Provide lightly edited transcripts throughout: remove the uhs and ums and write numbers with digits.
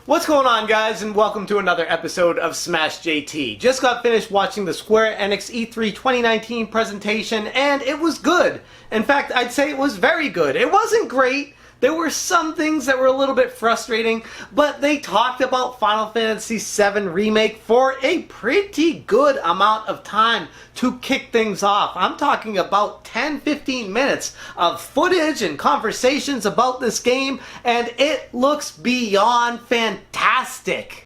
What's going on, guys, and welcome to another episode of Smash JT. Just got finished watching the Square Enix E3 2019 presentation, and it was good. In fact, I'd say it was very good. It wasn't great. There were some things that were a little bit frustrating, but they talked about Final Fantasy VII Remake for a pretty good amount of time to kick things off. I'm talking about 10-15 minutes of footage and conversations about this game, and it looks beyond fantastic.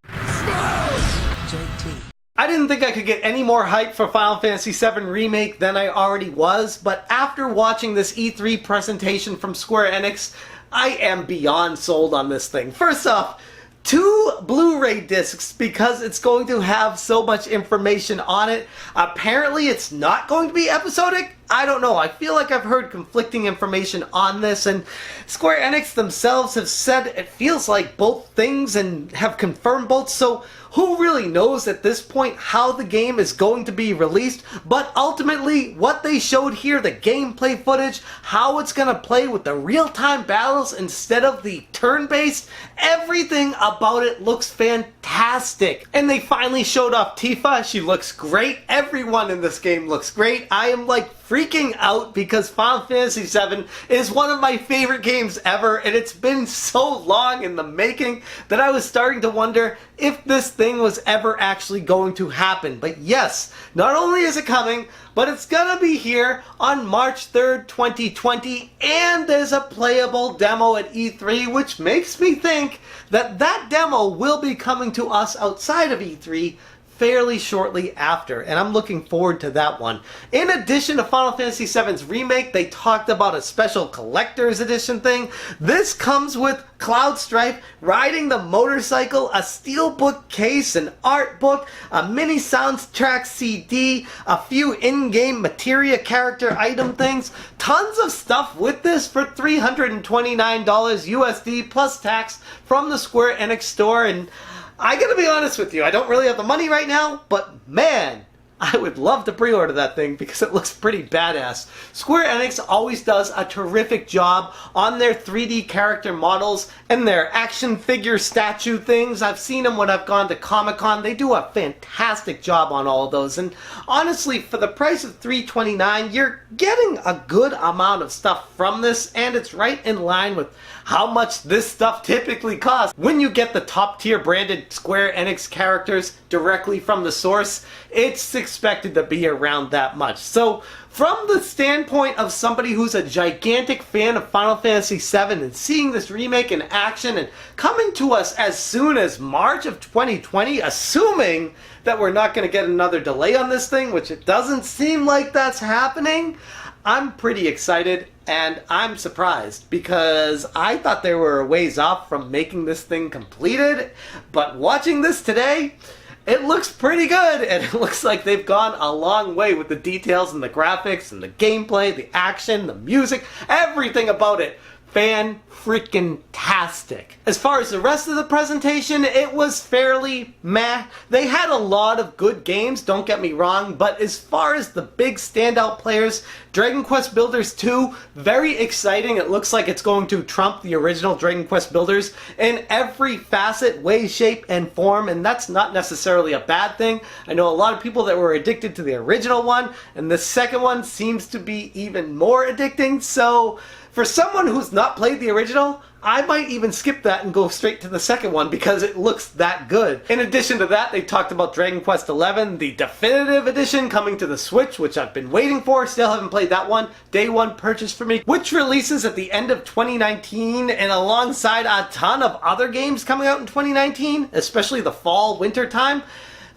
I didn't think I could get any more hype for Final Fantasy VII Remake than I already was, but after watching this E3 presentation from Square Enix, I am beyond sold on this thing. First off, 2 Blu-ray discs because it's going to have so much information on it. Apparently it's not going to be episodic. I don't know. I feel like I've heard conflicting information on this, and Square Enix themselves have said it feels like both things and have confirmed both, so who really knows at this point how the game is going to be released? But ultimately, what they showed here, the gameplay footage, how it's going to play with the real-time battles instead of the turn-based, everything about it looks fantastic. And they finally showed off Tifa. She looks great. Everyone in this game looks great. I am like freaking out because Final Fantasy VII is one of my favorite games ever, and it's been so long in the making that I was starting to wonder if this thing was ever actually going to happen. But yes, not only is it coming, but it's gonna be here on March 3rd, 2020, and there's a playable demo at E3, which makes me think that that demo will be coming to us outside of E3 fairly shortly after, and I'm looking forward to that one. In addition to Final Fantasy VII's Remake, they talked about a special collector's edition thing. This comes with Cloud Strife riding the motorcycle, a steelbook case, an art book, a mini soundtrack CD, a few in-game materia character item things, tons of stuff with this for $329 USD plus tax from the Square Enix store. And I gotta be honest with you, I don't really have the money right now, but man, I would love to pre-order that thing because it looks pretty badass. Square Enix always does a terrific job on their 3D character models and their action figure statue things. I've seen them when I've gone to Comic-Con. They do a fantastic job on all of those. And honestly, for the price of $329, you're getting a good amount of stuff from this, and it's right in line with how much this stuff typically costs. When you get the top tier branded Square Enix characters directly from the source, it's expected to be around that much. So from the standpoint of somebody who's a gigantic fan of Final Fantasy VII and seeing this remake in action and coming to us as soon as March of 2020, assuming that we're not going to get another delay on this thing, which it doesn't seem like that's happening, I'm pretty excited, and I'm surprised because I thought they were a ways off from making this thing completed, but watching this today, it looks pretty good, and it looks like they've gone a long way with the details and the graphics and the gameplay, the action, the music, everything about it. Fan-freaking-tastic. As far as the rest of the presentation, it was fairly meh. They had a lot of good games, don't get me wrong, but as far as the big standout players, Dragon Quest Builders 2, very exciting. It looks like it's going to trump the original Dragon Quest Builders in every facet, way, shape, and form, and that's not necessarily a bad thing. I know a lot of people that were addicted to the original one, and the second one seems to be even more addicting, so for someone who's not played the original, I might even skip that and go straight to the second one because it looks that good. In addition to that, they talked about Dragon Quest XI, the definitive edition coming to the Switch, which I've been waiting for. Still haven't played that one. Day one purchase for me, which releases at the end of 2019 and alongside a ton of other games coming out in 2019, especially the fall, winter time.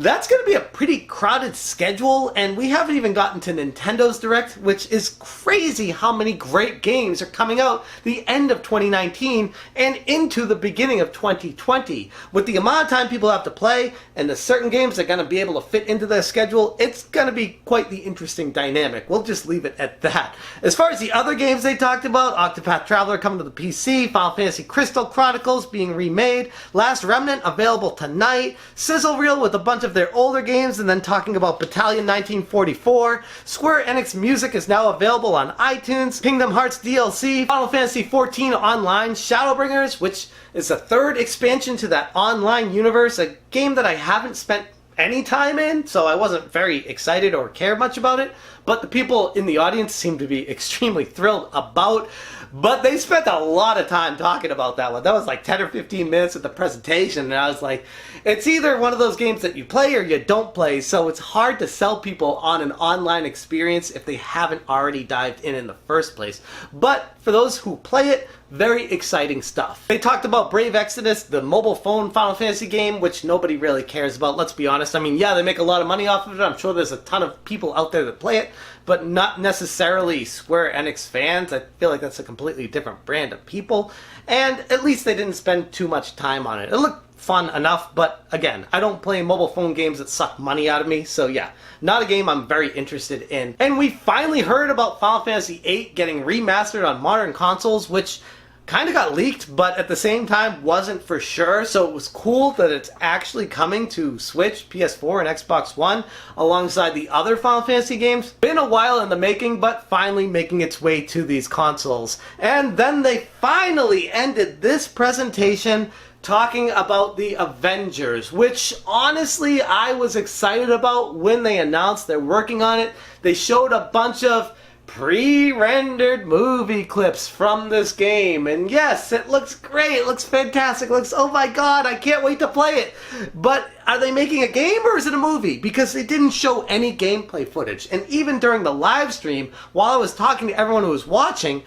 That's going to be a pretty crowded schedule, and we haven't even gotten to Nintendo's Direct, which is crazy how many great games are coming out the end of 2019 and into the beginning of 2020. With the amount of time people have to play and the certain games that are going to be able to fit into their schedule, it's going to be quite the interesting dynamic. We'll just leave it at that. As far as the other games they talked about, Octopath Traveler coming to the PC, Final Fantasy Crystal Chronicles being remade, Last Remnant available tonight, Sizzle Reel with a bunch of of their older games and then talking about Battalion 1944. Square Enix music is now available on iTunes. Kingdom Hearts DLC, Final Fantasy XIV Online, Shadowbringers, which is a third expansion to that online universe, a game that I haven't spent any time in, so I wasn't very excited or care much about it, but the people in the audience seem to be extremely thrilled about. But they spent a lot of time talking about that one. That was like 10 or 15 minutes of the presentation, and I was like, it's either one of those games that you play or you don't play, so it's hard to sell people on an online experience if they haven't already dived in the first place. But for those who play it, very exciting stuff. They talked about Brave Exodus, the mobile phone Final Fantasy game, which nobody really cares about, let's be honest. I mean, yeah, they make a lot of money off of it. I'm sure there's a ton of people out there that play it, but not necessarily Square Enix fans. I feel like that's a completely different brand of people, and at least they didn't spend too much time on it. It looked fun enough, but again, I don't play mobile phone games that suck money out of me, so yeah, not a game I'm very interested in. And we finally heard about Final Fantasy VIII getting remastered on modern consoles, which kind of got leaked, but at the same time wasn't for sure, so it was cool that it's actually coming to Switch, PS4, and Xbox One alongside the other Final Fantasy games. Been a while in the making, but finally making its way to these consoles. And then they finally ended this presentation talking about the Avengers, which honestly I was excited about when they announced they're working on it. They showed a bunch of pre-rendered movie clips from this game, and yes, it looks great, it looks fantastic, it looks, oh my god, I can't wait to play it. But are they making a game or is it a movie? Because they didn't show any gameplay footage, and even during the live stream, while I was talking to everyone who was watching,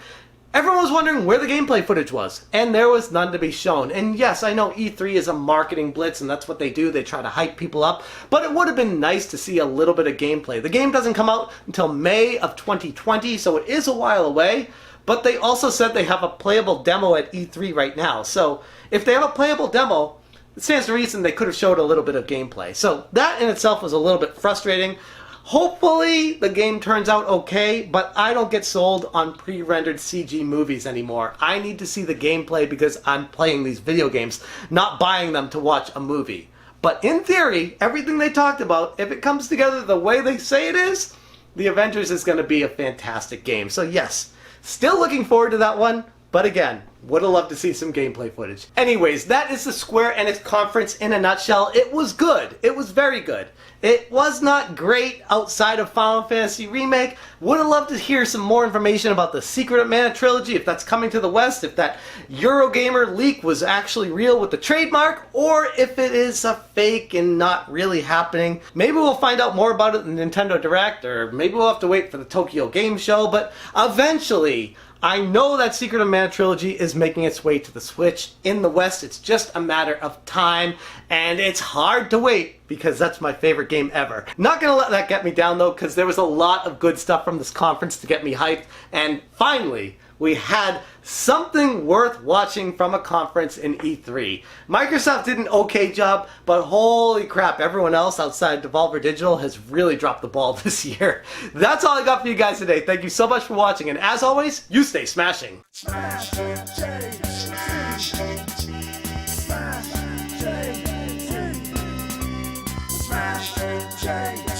everyone was wondering where the gameplay footage was, and there was none to be shown. And yes, I know E3 is a marketing blitz, and that's what they do. They try to hype people up, but it would have been nice to see a little bit of gameplay. The game doesn't come out until May of 2020, so it is a while away, but they also said they have a playable demo at E3 right now. So if they have a playable demo, it stands to reason they could have showed a little bit of gameplay. So that in itself was a little bit frustrating. Hopefully the game turns out okay, but I don't get sold on pre-rendered CG movies anymore. I need to see the gameplay because I'm playing these video games, not buying them to watch a movie. But in theory, everything they talked about, if it comes together the way they say it is, the Avengers is going to be a fantastic game. So yes, still looking forward to that one. But again, would have loved to see some gameplay footage. Anyways, that is the Square Enix conference in a nutshell. It was good. It was very good. It was not great outside of Final Fantasy Remake. Would have loved to hear some more information about the Secret of Mana trilogy, if that's coming to the West, if that Eurogamer leak was actually real with the trademark, or if it is a fake and not really happening. Maybe we'll find out more about it in Nintendo Direct, or maybe we'll have to wait for the Tokyo Game Show, but eventually, I know that Secret of Mana trilogy is making its way to the Switch. In the West, it's just a matter of time, and it's hard to wait because that's my favorite game ever. Not gonna let that get me down though, because there was a lot of good stuff from this conference to get me hyped, and finally, we had something worth watching from a conference in E3. Microsoft did an okay job, but holy crap, everyone else outside Devolver Digital has really dropped the ball this year. That's all I got for you guys today. Thank you so much for watching, and as always, you stay smashing. Smash it, Smash it,